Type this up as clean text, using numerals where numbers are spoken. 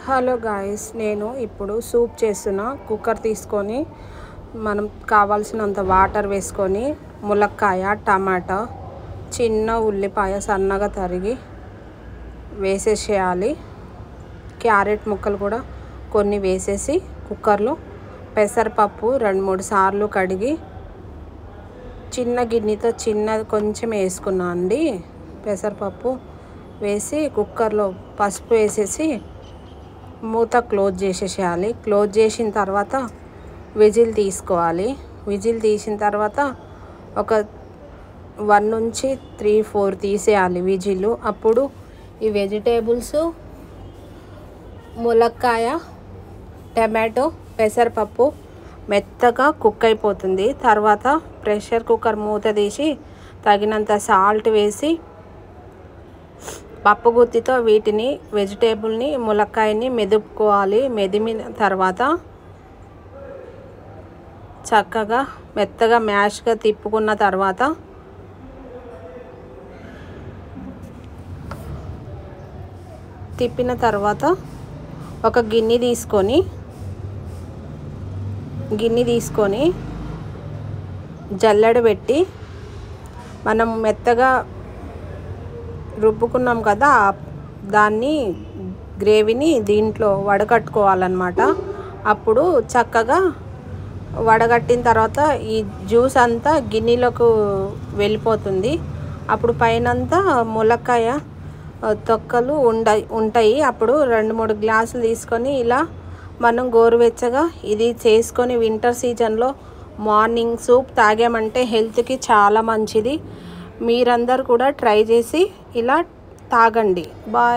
Hello guys, నేను ఇప్పుడు soup చేస్తున్నా. కుక్కర్ తీసుకొని మనం కావాల్సినంత వాటర్ వేసుకొని ములక్కాయ, టమాటా, చిన్న ఉల్లిపాయ సన్నగా తరిగి వేసేసేయాలి. క్యారెట్ ముక్కలు కూడా కొన్ని వేసేసి కుక్కర్లో పెసరపప్పు 2-3 సార్లు కడిగి చిన్న గిన్నెతో కొంచెం వేసుకున్నా అండి. పెసరపప్పు వేసి కుక్కర్లో పసుపు వేసేసి మూత క్లోజ్ చేసేసేయాలి. క్లోజ్ చేసిన తర్వాత విజిల్ తీసుకోవాలి. విజిల్ తీసిన తర్వాత ఒక 1 నుంచి 3-4 తీసేయాలి విజిల్. అప్పుడు ఈ వెజిటేబుల్స్, ములక్కాయ, టమాటో, పెసరపప్పు మెత్తగా కుక్ అయిపోతుంది. తర్వాత ప్రెషర్ కుక్కర్ మూత తీసి తగినంత సాల్ట్ వేసి పప్పు గుత్తితో వీటిని వెజిటేబుల్ని, ములక్కాయని మెదుపుకోవాలి. మెదిమిన తర్వాత చక్కగా మెత్తగా మ్యాష్గా తిప్పుకున్న తర్వాత ఒక గిన్నె తీసుకొని జల్లెడ పెట్టి మనం మెత్తగా రుబ్బుకున్నాం కదా, దాన్ని గ్రేవీని దీంట్లో వడగట్టుకోవాలన్నమాట. అప్పుడు చక్కగా వడగట్టిన తర్వాత ఈ జ్యూస్ అంతా గిన్నెలోకి వెళ్ళిపోతుంది. అప్పుడు పైనంతా ములక్కాయ తొక్కలు ఉంటాయి. అప్పుడు 2-3 గ్లాసులు తీసుకొని ఇలా మనం గోరువెచ్చగా ఇది చేసుకొని వింటర్ సీజన్లో మార్నింగ్ సూప్ తాగామంటే హెల్త్కి చాలా మంచిది. మీరందరూ కూడా ట్రై చేసి ఇలా తాగండి. బాయ్.